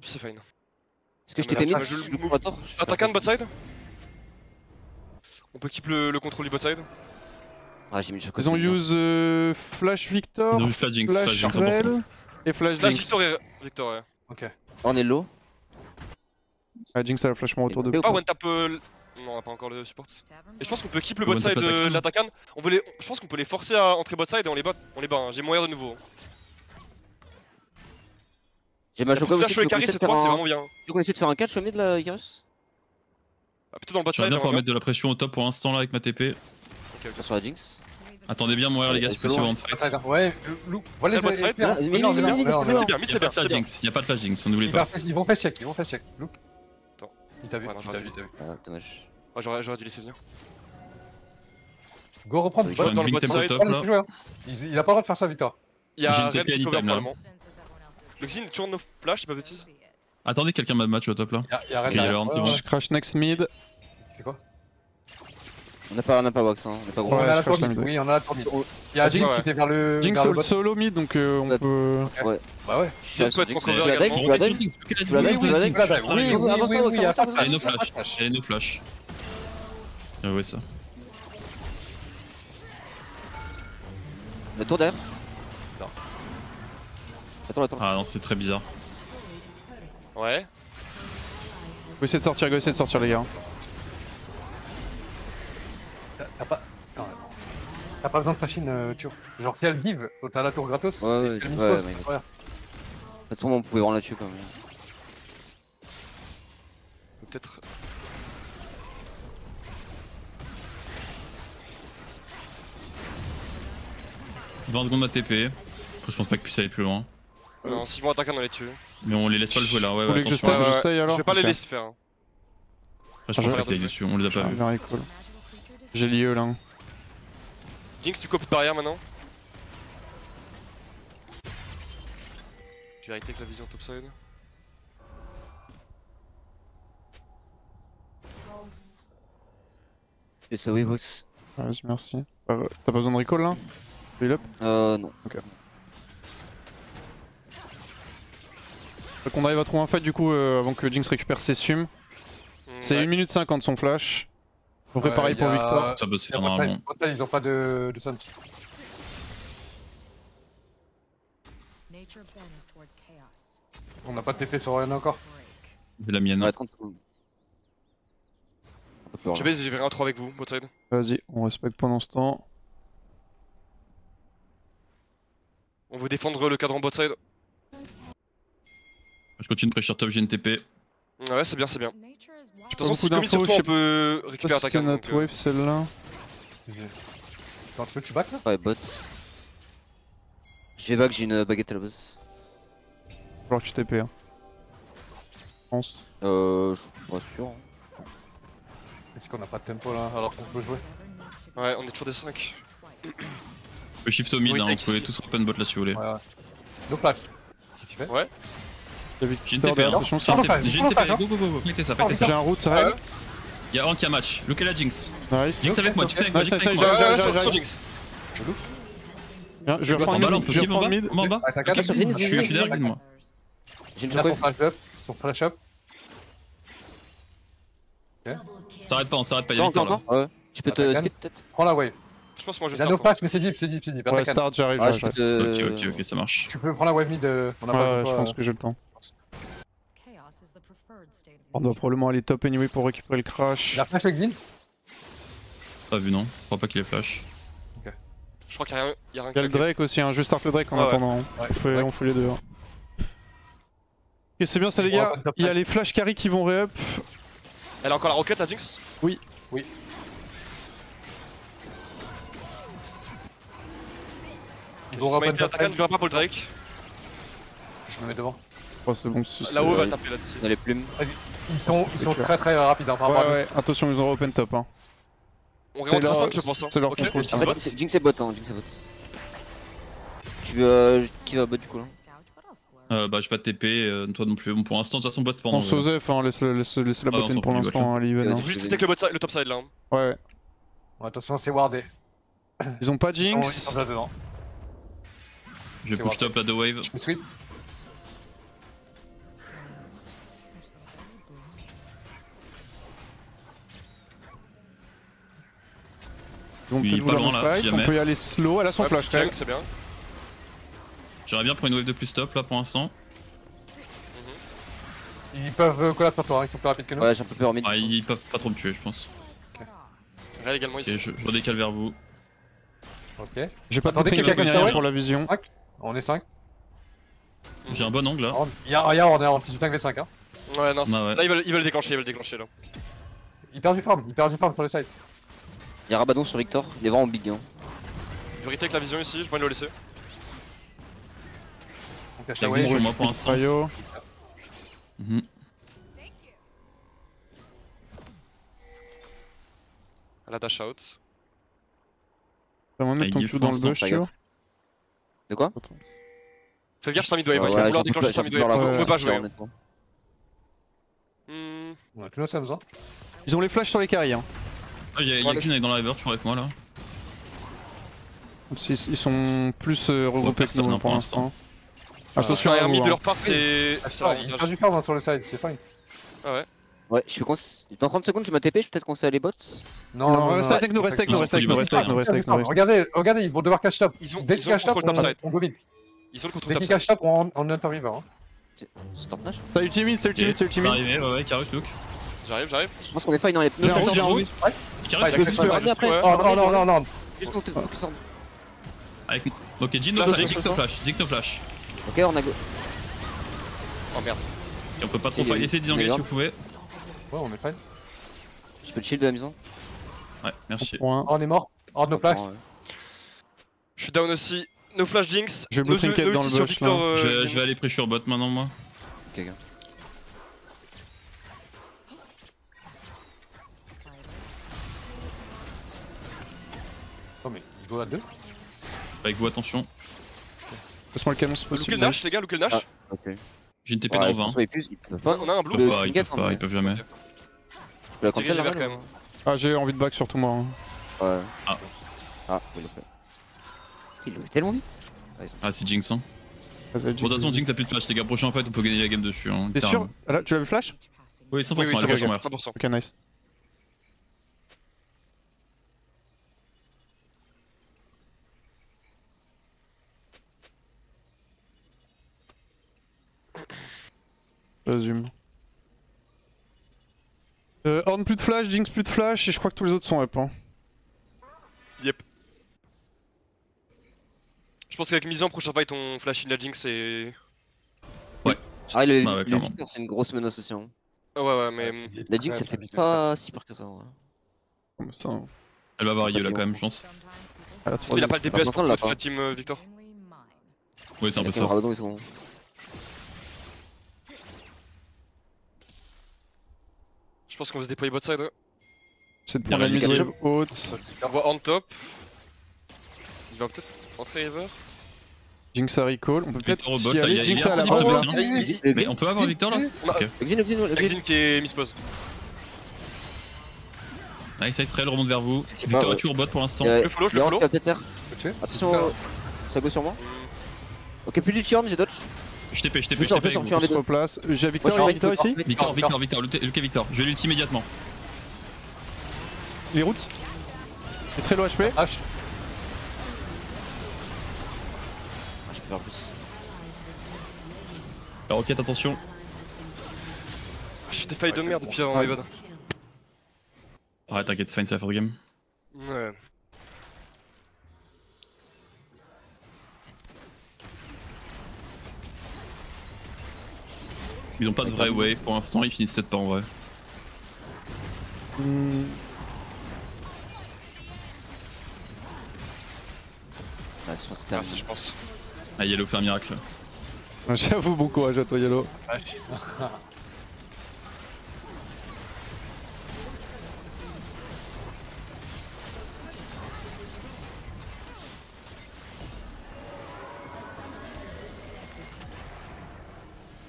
C'est fine. Est-ce que je Mais t'ai là, mis je le le move. Prator? Attaquant bot side. On peut keep le contrôle du bot side. Ah, j'ai mis le chocolat. Ils ont use Flash Victor, Ils ont eu Flash Jinx, Flash 100%. Rel et Flash Flash Jinx. Victor, ouais. Ok. On est low. Ah, Jinx a la flash mon retour de Et- Pas one tap. Non, on a pas encore le support. Et je pense qu'on peut keep le bot One tap side de attaquant. l'attaquant. Je pense qu'on peut les forcer à entrer bot side et on les bat. Hein. J'ai mon R de nouveau. J'ai ma Pour chocolat flash aussi. sur les carries, c'est 3, c'est vraiment bien. Tu veux qu'on essaie de faire un catch au mid là, Icarus? Ah, plutôt dans le bot J'aimerais side. bien pouvoir j'aimerais mettre de la pression au top pour l'instant là avec ma TP. Sur la Jinx. Attendez bien mourir les gars, Ouais, c'est possible avant de fight. Ouais, Lou. Voilà Bot side. Là, mid, mid, mid, mid, bien. C'est bien, mid Y'a c'est pas bien. de flash C'est bien. Jinx, y'a pas de flash Jinx, n'oubliez pas. Ils vont face check. Look. Attends. Il t'a vu, Ouais, non, il t'a vu. Ah, dommage. Ouais, j'aurais dû laisser venir. Go reprendre. Ils Je Bot vois dans une le big bot tempo au side. top là. Il a pas le droit de faire ça, Victor. Il y a J'ai une Red TP qui cover anytime, là. probablement. Le Xin tourne nos flash, c'est pas bêtise. Attendez, quelqu'un m'a match au top là. Y'a Ren Ok, il a derrière. l'air, c'est Ouais, bon. ouais. Je crash next mid. Tu fais quoi? On n'a pas wax, hein. On n'est pas gros. Ouais, On a la je crache tour la mid. mid. Oui, on a la tour mid. Y'a Jinx ouais. qui était vers le. Jinx vers le hold bot. solo mid donc on Ouais. peut. Bah ouais. Jet peut être en cover Tu la deck, également. tu la deck. Tu la deck, tu la deck. Oui, oui, avance, oui, avance, oui, y a avance, pas de avance. Elle est no flash, flash. y a pas de flash. Elle est no flash. Bien joué ça. La tour derrière. Ça. La tour. Ah non, c'est très bizarre. Ouais. Go essayer de sortir les gars. T'as pas. Non, attends. T'as pas besoin de machine, tu vois. Genre si elle give, t'as la tour gratos. Ouais, et si ouais, elle ouais, mispose, mais- ouais. À tout moment, on pouvait rendre là-dessus quand même. Peut-être. — 20 secondes à TP. Je pense pas que puisse aller plus loin. Non, s'ils vont attaquer, on les tue. Mais on les laisse pas le jouer là, ouais, Vous ouais, voulez que je attention. stay, stay alors? Je vais pas les Ok. laisser faire. hein. Après, je pense Ah, pas qu'ils aillent dessus, on les a pas Ah, vus. very cool. J'ai l'IE là. Jinx, tu copies de barrière maintenant. Je vais arrêter avec la vision topside. Et ça, oui, wax. Ah, vas-y, merci. T'as pas besoin de recall là? Fill up. Non. Faut qu'on arrive à trouver un fight du coup avant que Jinx récupère ses sums. C'est 1 minute 50 son flash. Faut préparer pour Victor. Ça peut se Y'a faire pas de normalement. time. Bottom, ils ont pas de stunt. Nature bends towards chaos. On a pas de TP sur Ryan encore. Break. J'ai la mienne. Ouais, 30 secondes. Un peu peur, Je là. vais j'ai un 3 avec vous, bot side. Vas-y, on respecte pendant ce temps. On veut défendre le cadran bot side. Je continue de pressure top, j'ai une TP. Ouais, c'est bien, c'est bien. Nature is De wild. toute façon, si beaucoup comme il sur d'infos, toi, je on peut Je sais récupérer pas si attaquer. c'est notre wave celle-là. Attends, tu peux tu back là? Ouais, bot. Je vais back, j'ai une baguette à la base. Faut falloir que tu TP hein. Je pense. Je suis pas sûr. hein. Est-ce qu'on a pas de tempo là alors qu'on peut jouer? Never needs to be Ouais, on est toujours des 5. twice. Je peux shift au mid, Oui, hein, vous Dex. pouvez tous open bot là si vous voulez. Ouais, ouais. No flash. Qu'est-ce que tu fais? Ouais. J'ai une TP, hein. Attention, J'ai une Pardon, TP, j'ai une pardon, TP, pardon. go go go, fightez ça, fightez J'ai ça. un route Ouais. rail. Y'a Hank qui a match, look at la Jinx. Nice. Jinx avec moi, ok. Jinx avec moi, Nice, Jinx avec nice, moi. nice. Ouais, J'arrive, sur j'arrive. Jinx. Bien, je vais En reprendre bas là, on mid. peut Je vais skip en bas, reprendre mid. en bas. Ouais, t'as Ok, qu'à je Zed, suis derrière, dis-moi. J'ai une Là, son shockwave. flash up. Son flash up. S'arrête pas, on s'arrête pas, y'a Non, Victor encore, là. encore. Ouais. Je peux te Attaque. skip peut-être. Prends la wave. Je pense moi je Il a no start. flash, mais c'est deep, c'est deep, c'est deep. Ouais, Attaque. start, j'arrive. Ah, je peux j'arrive. te. Ok, ça marche. Tu peux prendre la wave mid. On a pas Ouais, le je choix, pense que j'ai le temps. Chaos is the preferred state of On doit nature. probablement aller top anyway pour récupérer le crash. Il a flash avec Din. Pas vu, non. Je crois pas qu'il est flash. Je crois qu'il y a rien. Il y a le Drake aussi, hein. Je start le Drake en Ouais, ouais. attendant. Ouais, On fait les deux. hein. Ok, c'est bien ça les On va gars. pas de top Il y a five. les flash carry qui vont re-up. Elle a encore la roquette la Jinx? Oui. Ils vont Smite reprendre et top attaquant, five. je verrai pas pour le Drake. Je me mets devant. Oh, c'est bon. si, Là-haut, elle va ouais. taper là-dessus. Dans les plumes. Ils sont clair. très très rapides hein, par rapport à nous. Ouais, attention, ils ont open top. Hein. On C'est remonte à leur- 5, je pense. hein. c'est leur Ok, contrôle, Jinx En ça. bot. fait, Jinx est bot, hein. Jinx est bot. Tu veux. Qui va bot du coup là? Scout, what else will? Bah, j'ai pas de TP, toi non plus. Bon, pour l'instant, de toute façon, bot spawn. On s'osef, hein. Laisse la Ah, botte on s'en pour fout du l'instant, hein, l'Even. hein. Vas-y. Faut juste take le top side là. hein. Ouais. Ouais, attention, c'est wardé. Ils ont pas Ils sont Jinx. déjà dedans. Je vais C'est push bon. top là de wave. Je me sweep. Ils vont Il est peut-être pas vouloir loin, nous là, fight. si On jamais. peut y aller slow. Elle a son Ouais, flash petit tag. chunk, c'est bien. J'aimerais bien prendre une wave de plus top là pour l'instant. Ils peuvent collab sur toi, hein, ils sont plus rapides que nous. Ouais, j'ai un peu peur mid. Ah, ils peuvent pas trop me tuer, je pense. Rel également Ok, ici. je redécale vers vous. Ok. J'ai pas de Attendez, trinket quelqu'un mais qui c'est a- pour la vision. On est 5. J'ai un bon angle là. Regarde, on est en 18 v5. Hein. Ouais, non, Ouais. là ils veulent le déclencher, là. Il perd du farm sur le side. Y'a Rabadon sur Victor. Il est vraiment big. Hein. Je vais retake la vision ici, je vais le laisser. On cache Il la existe sur wave. moi pour l'instant. Ayo. Mhm. Elle a dash out. Ça va mettre ton Give Q dans le pour bush, l'instant, tu vois. De quoi? Faites gaffe sur la mid wave, Ouais, il va vouloir j'ai un peu déclencher peur- sur j'ai la un mid peu wave. peur On peut pas jouer. hein. honnêtement. On a plus nos Sams, hein. Ils ont les flashs sur les carries. Hein. Ah, il y a Jhin dans la river, toujours avec moi là. Ils sont plus regroupés que personne, nous hein, pour pour l'instant. Ah, je pense Sur un que mid de leur part, c'est. Ah, c'est un il y a avantage. du farm hein, sur le side, c'est fine. Ah ouais. Ouais, je suis dans 30 secondes, je vais TP, je vais peut-être conseiller les bots. Non, reste avec nous, reste avec nous, reste avec nous, reste avec nous, reste avec nous. Regardez, ils vont devoir catch top. Ils ont Dès qu'ils catch top, contrôle topside. on go mid. Ils ont le contrôle Dès qu'ils topside. catch top, on est river. Hein. C'est start Nash. C'est ultimate, c'est ultimate, c'est C'est ultimate. arrivé, ouais, Carus, Luke. J'arrive. Je pense qu'on est fine dans les J'ai un route, j'ai un route. Carus, Ouais, Luke. c'est Je vais après. Ouais. Oh non. Juste qu'on te focus en. Avec... Ok, Jhin no Flash, flash, flash, Dicto flash. Ok, on a go. Oh merde. Et on peut pas trop Il est- fight, essayez de il est désengager si là. vous pouvez. Ouais, on est fine. Je peux le shield de la maison. Ouais, merci. Point. Oh, on est mort. Hors de nos flash. Je suis down aussi. No flash Jinx. Je vais blue trinket dans le sur bush, Victor. là. Je vais aller pressure bot maintenant, moi. Ok, gars. Oh, mais il go à 2. Avec vous, attention. Passe-moi le canon si Look possible. le Nash, les gars, look le Nash. Ok. J'ai une TP Ouais, dans je le 20. pense qu'ils puissent, ils peuvent pas. On a un blue. Ils Le peuvent pas, ils trinket, peuvent pas, ouais. ils peuvent jamais. Je peux la Dirige cancel vers là quand même. Ah, j'ai envie de back surtout moi. Hein. Ouais. Ah. Ah, oui, il l'a fait. Il va tellement vite. Ah, c'est Jinx, hein. Vas-y, Bon, de toute façon, Jinx a plus de flash, les gars. Prochain fight, on peut gagner la game dessus. Hein, T'es sûr littéralement. Ah, là, tu as le flash? Oui, 100%, Oui, elle a flash en mer. 100%. Ok, nice. J'assume. Horn plus de flash, Jinx plus de flash, et je crois que tous les autres sont up. Hein. Yep. Je pense qu'avec mise en prochain fight, on flash in la Jinx et. Ah, le Bah ouais, clairement. Victor, c'est une grosse menace aussi. Hein. Ah ouais, mais. La Jinx, elle fait pas si peur que ça. Ouais. Comme ça, hein. Elle va varier là quand même, je pense. À la Il a troisième. pas le Par DPS contre, pour on l'a toute la pas. team Victor. Only mine. Oui, c'est un peu Il y a ça. Rabadon et tout. Je pense qu'on va se déployer bot side. Ouais. C'est de Il y a prendre la Régis. mid wave haute. On voit on top. Il va peut-être rentrer river. Jinx à recall. On peut peut-être Victor au bot, y là, aller. il y a- Jinx il y a à la un base. petit là. peu, hein. Mais on peut avoir Victor là On a Ok. Exine, Exine qui est mispose. Nice, Israël remonte vers vous. Je sais Victor pas, est toujours bot pour l'instant. Je le follow, je le follow. Il va peut-être terre. Touché. Attention, ça go sur moi. Ok, plus du Tiorn, j'ai dodge. Je TP, je TP, Je je sors, TP je avec sors, vous. je On se replace. J'ai Victor, Moi, il y a Victor ici. Victor, Luke et Victor. Je vais l'ulti immédiatement. Les routes. Il est très low HP. H. Ah, je peux faire plus. La roquette, attention. J'ai des failles de merde depuis avant Evan. Ouais, t'inquiète, c'est fine, c'est la fin de game. Ouais. Ils ont pas de vraie wave pour l'instant, ils finissent 7 pas en vrai. Hmm, Ah, sur cette Merci, je pense. Ah, Yellow fait un miracle. J'avoue, bon courage à toi, Yellow.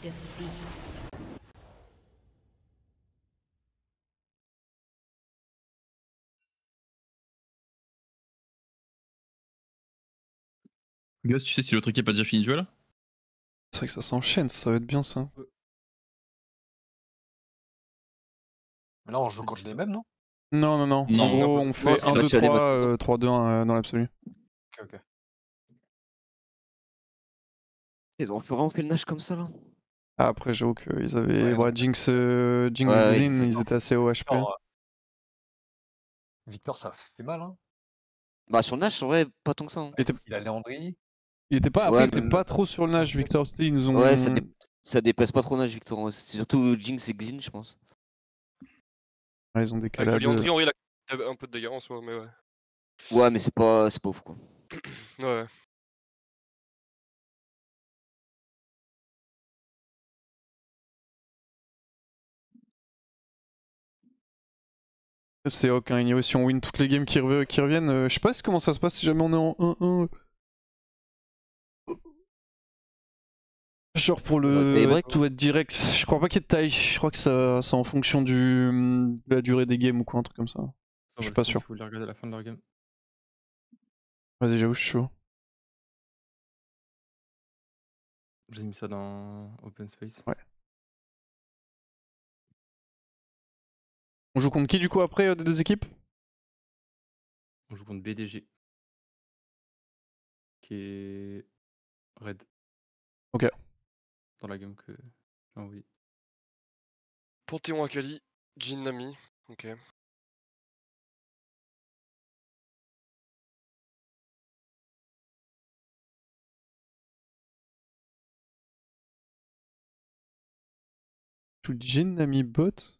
Defeat. Gus, tu sais si l'autre équipe a déjà fini de jouer là? C'est vrai que ça s'enchaîne, ça va être bien ça. Mais là, on joue contre les mêmes, non? Non, non, non. Non, En gros, non, on fait c'est 1, toi 2, qui as les 3, 3, 2, 1 dans l'absolu. Ok. Ils ont vraiment fait le nage comme ça là. Ah, après, j'avoue qu'ils avaient. Ouais, Ouais, Jinx, Jinx Ouais, Xin, ouais. ils étaient assez haut HP. Victor, ça fait mal, hein. Bah, sur le nage, en vrai, pas tant que ça. Hein. Il a Léandrie. Il était pas, Ouais, après, il était mais- pas trop sur le nage, Victor. C'était, ils nous ont. Ouais, ça dépasse pas trop nage, Victor. Ouais. C'est surtout Jinx et Xin, je pense. Ouais, ils ont décalé Avec à le deux. Liandry, en vrai, il a un peu de dégâts en soi, mais ouais. Ouais, mais c'est pas ouf quoi. Ouais. C'est ok, hein, Igno, si on win toutes les games qui reviennent, je sais pas comment ça se passe si jamais on est en 1-1. Genre pour Daybreak tout être direct, je crois pas qu'il y ait de taille. Je crois que ça c'est en fonction de la durée des games ou quoi, un truc comme ça. Je suis pas sûr. Si vous voulez regarder la fin de leur game. Vas-y, j'avoue, je suis chaud. J'ai mis ça dans Open Space. Ouais. On joue contre qui du coup après des deux équipes? On joue contre BDG. Qui est Red. Ok. Dans la game que j'ai envoyée. Panthéon Akali, Jin Nami. Ok. Je joue Jin Nami bot.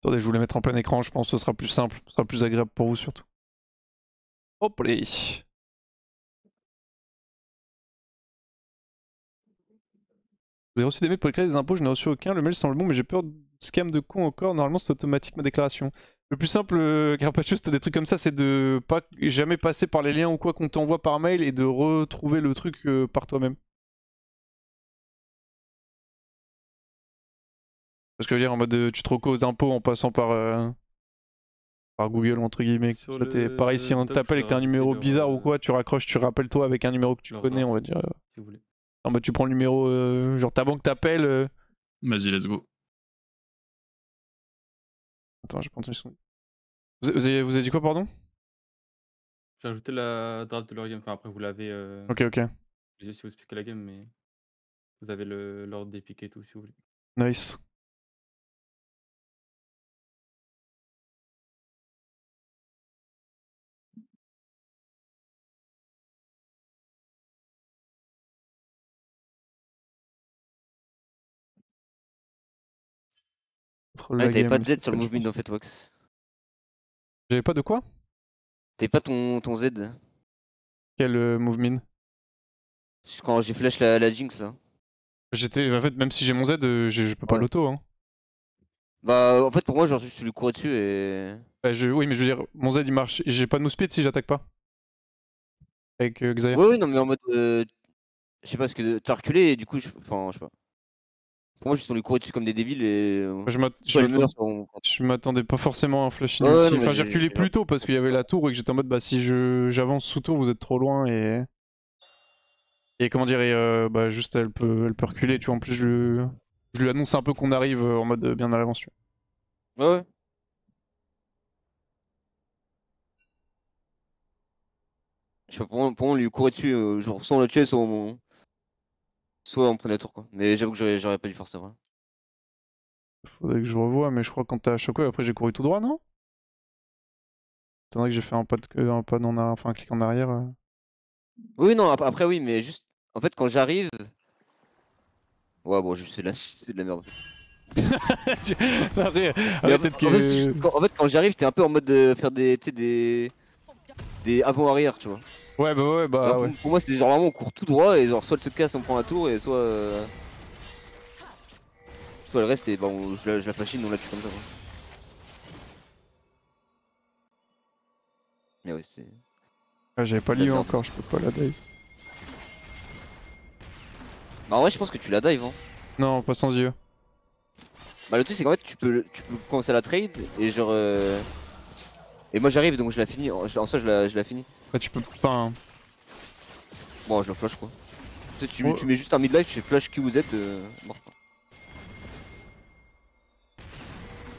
Attendez, je voulais mettre en plein écran, je pense que ce sera plus simple, ce sera plus agréable pour vous surtout. Hop là. Vous avez reçu des mails pour écrire des impôts, je n'ai reçu aucun, le mail semble bon mais j'ai peur de scam de con encore, normalement c'est automatique ma déclaration. Le plus simple, Carpaccio, si t'as des trucs comme ça, c'est de pas jamais passer par les liens ou quoi qu'on t'envoie par mail et de retrouver le truc par toi-même. Parce que je veux dire, en mode tu te recos aux impôts en passant par Google, entre guillemets. Sur Ça, le pareil, si on doc, t'appelle j'ai avec un rajouté numéro leur, bizarre ou quoi, tu raccroches, tu rappelles toi avec un numéro que tu leur connais, on va draft, dire. si vous voulez. En mode tu prends le numéro, genre ta banque t'appelle. Vas-y, let's go. Attends, j'ai pas entendu son. Vous avez dit quoi, pardon? J'ai rajouté la draft de leur game. Enfin, après, vous l'avez. Ok, ok. Je vais aussi vous expliquer la game, mais vous avez l'ordre des piques et tout si vous voulez. Nice. Ah, t'avais pas de Z sur le movement en fait, Wax. J'avais pas de quoi? T'avais pas ton Z. Quel movement? Quand j'ai flash la Jinx là. En fait, même si j'ai mon Z, je peux pas Ouais. l'auto. Hein. Bah, en fait, pour moi, genre, juste tu lui courais dessus et. Bah, oui, mais je veux dire, mon Z il marche. J'ai pas de move speed si j'attaque pas. Avec Xayah. Ouais, non, mais en mode. Je sais pas, parce que t'as reculé et du coup, enfin, je sais pas. Pour moi, juste on lui courait dessus comme des débiles et. Je m'attendais pas forcément à un flash in Ouais, ulti. non, mais Enfin, j'ai reculé plus tôt parce qu'il y avait la tour et que j'étais en mode bah si j'avance sous tour, vous êtes trop loin et comment dire, bah juste elle peut reculer, tu vois. En plus, je lui annonce un peu qu'on arrive en mode bien à l'avance, tu vois. Ouais, ouais. Je sais pas, pour moi, on lui courait dessus, genre soit on le tuait, soit on prenait la tour quoi. Mais j'avoue que j'aurais pas dû faire ça, voilà. Faudrait que je revoie, mais je crois que quand t'as choqué, après j'ai couru tout droit, non? C'est vrai que j'ai fait un pas en arrière, enfin un clic en arrière. Oui, non, après oui, mais juste. En fait, quand j'arrive. Ouais, bon, c'est de la merde. En fait, quand j'arrive, t'es un peu en mode de faire des avant-arrière, tu vois. Ouais, bah ouais. Pour moi, c'est genre vraiment on court tout droit et genre soit elle se casse, on prend la tour et soit. Soit elle reste et bah, je la flash in, on la tue comme ça. Quoi. Mais ouais, c'est. Ah, j'avais pas lié encore, je peux pas la dive. Bah, en vrai, je pense que tu la dive, hein. Non, pas sans yeux. Bah, le truc, c'est qu'en fait, tu peux commencer à la trade et genre. Et moi, j'arrive donc je la finis. En soi, je la finis. Bah, tu peux pas. Bon, je la flash quoi. Tu mets juste un mid-life, tu fais flash Q ou Z, mort quoi.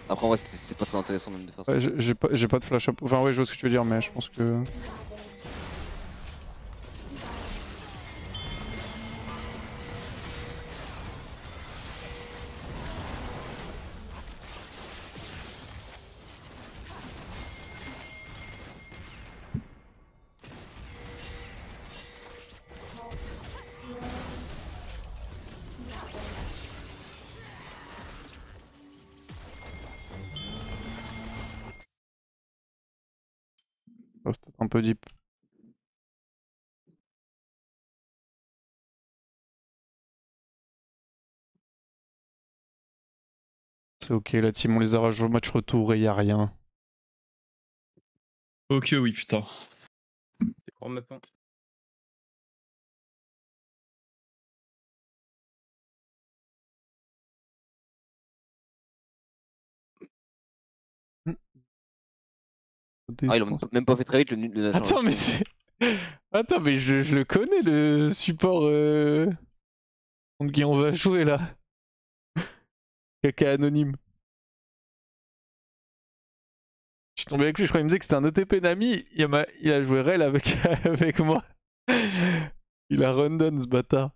Après, en vrai, c'est pas très intéressant même de faire ça. Ouais, j'ai pas de flash up. Enfin, ouais, je vois ce que tu veux dire, mais je pense que. Oh, c'était un peu deep. c'est ok, la team, on les a rajoutés au match retour et y a rien. Ok, oui, putain. C'est pour maintenant. Ah, ils l'ont même pas fait très vite le Attends, mais c'est. Attends, mais je le connais, le support contre qui on va jouer là. Caca anonyme. Je suis tombé avec lui, je crois qu'il me disait que c'était un OTP Nami. Il a joué Rel avec, avec moi. Il a run-down ce bâtard.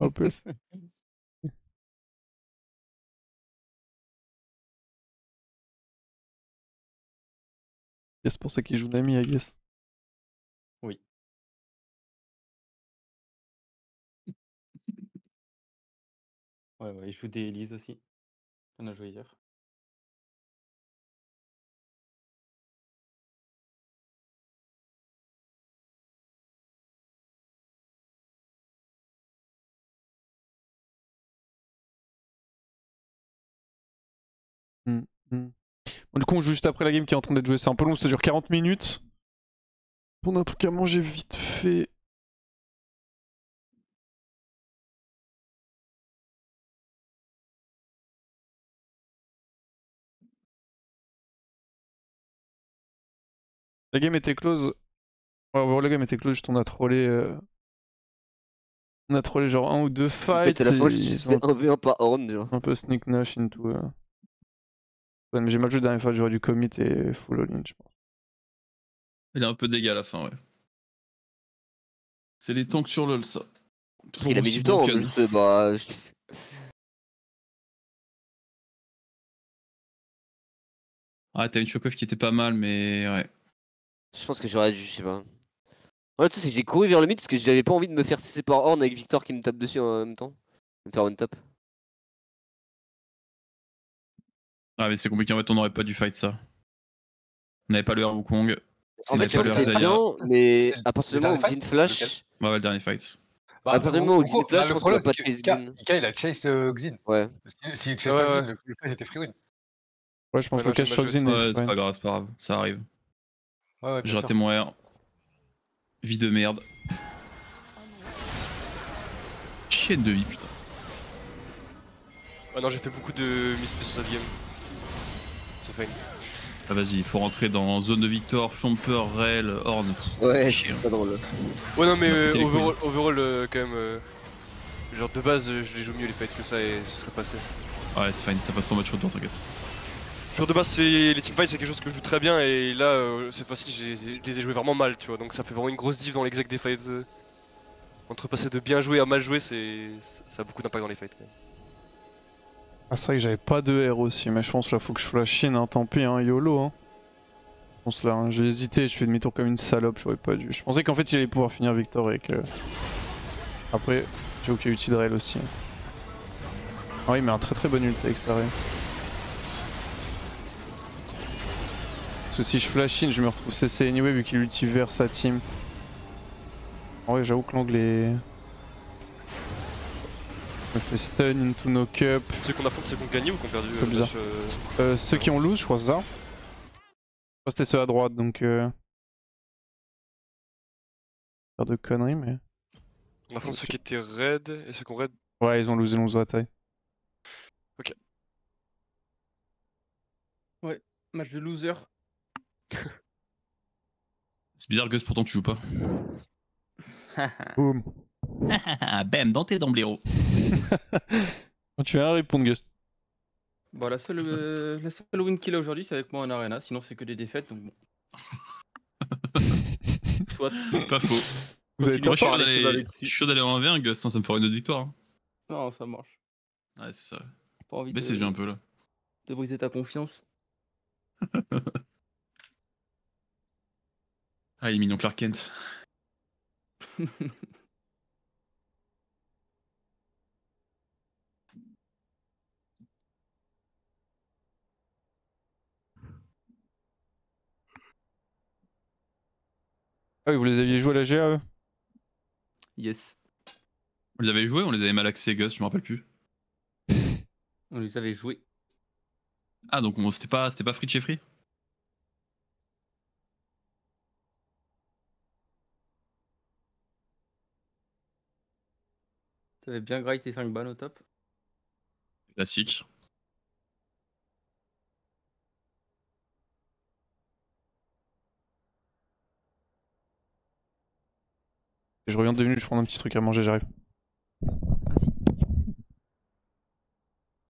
En plus. C'est pour ça qu'il joue Nami, I guess. Oui. Ouais, il joue des Elise aussi. On a joué hier. Bon, du coup, on joue juste après la game qui est en train d'être jouée. C'est un peu long, ça dure 40 minutes. On a un truc à manger vite fait. La game était close. Ouais, bon, la game était close, juste on a trollé. On a trollé genre 1 ou 2 fights. À la fin, je ils suis ont fait 1v1 par round, genre. un peu sneak nash into. Ouais, mais j'ai mal joué la dernière fois, j'aurais dû commit et full all-in, je pense. Il a un peu de dégâts à la fin, ouais. C'est les tanks sur LoL, ça. Toujours Il a mis aussi du temps en broken. plus, bah. Ah, t'as une chocoff qui était pas mal, mais ouais. Je pense que j'aurais dû, je sais pas. Ouais, tu sais, c'est que j'ai couru vers le mid parce que j'avais pas envie de me faire CC par Horn avec Victor qui me tape dessus en même temps. Me faire one tap. Ah, mais c'est compliqué, en fait, on aurait pas dû fight ça. On n'avait pas le Wukong. En fait, je pas pense le que c'est Zarya. bien, mais C'est à partir le du moment où dernier Xin fight flash. Ouais, ouais, le dernier fight. Bah, À partir du moment où en gros, Xin flash, je le pense qu'on va problème, pas c'est chase que Gun. Ika, il a chase Xin. Ouais. Si chase Ouais, pas ouais. Xin, le fight était free win. Ouais, je pense Ouais, que le non, cash j'ai sur mal Xin joué est Ouais, c'est fine. pas grave, ça arrive. Ouais, J'ai bien raté sûr. mon R. Vie de merde. Chienne de vie, putain. Ah non, j'ai fait beaucoup de misplays sur cette game. C'est fine. Ah, vas-y, il faut rentrer dans zone de victor, Chomper, Rel, Horn. Ouais, chiant. c'est pas drôle. Ouais, non, mais Ça m'a pété les overall quand même. Genre de base, je les joue mieux les fights que ça et ce serait passé. Ouais, c'est fine, ça passera au match retour, t'inquiète. Genre de base, les teamfights, c'est quelque chose que je joue très bien et là, cette fois-ci, je les ai joués vraiment mal, tu vois. Donc ça fait vraiment une grosse diff dans l'exact des fights. Entre passer de bien jouer à mal jouer, ça a beaucoup d'impact dans les fights. Quand même. Ah, c'est vrai que j'avais pas de R aussi, mais je pense là faut que je flash in, hein, tant pis, hein, YOLO. Hein. Je pense là, hein, j'ai hésité, je fais demi-tour comme une salope, j'aurais pas dû. Je pensais qu'en fait il allait pouvoir finir Victor et que. Après, j'ai aucun ulti de Rel aussi. Ah oui, mais un très bon ult avec ça, Rel. Parce que si je flash in, je me retrouve CC anyway vu qu'il ulti vers sa team. En vrai, j'avoue que l'angle est. Je me fais stun into no cup. Ceux qu'on affronte, ceux qu'on gagné ou qu'on perdu C'est bizarre. Ceux qui ont lose, je crois, c'est ça. Je crois que c'était ceux à droite donc. Faire de conneries, mais. On affronte ceux qui étaient raid et ceux qu'on raid. Ouais, ils ont lose à taille. Ok. Ouais, match de loser. C'est bizarre, Gus, pourtant tu joues pas. Boum. Bam, dans tes dents, blaireau. Tu viens à répondre, Gus. Bon, la seule win qu'il a aujourd'hui, c'est avec moi en arena. Sinon, c'est que des défaites. Donc bon. Soit. Pas faux. Vous avez Continue Moi, à je suis parler, chaud je vais je suis chaud d'aller en 1v1, Gus, hein, ça me fera une autre victoire. Hein. Non, ça marche. Ouais, c'est ça. Pas envie Baisse les jeux un peu là. de briser ta confiance. Ah, il est mignon Clark Kent. Ah oui, vous les aviez joué à la GA eux? Yes. On les avait joués ou on les avait malaxés, Gus, je me rappelle plus. On les avait joués. Ah, donc c'était pas free de chez free? T'avais bien graillé tes 5 balles au top. Classique. Je reviens 2 minutes, je prends un petit truc à manger, j'arrive.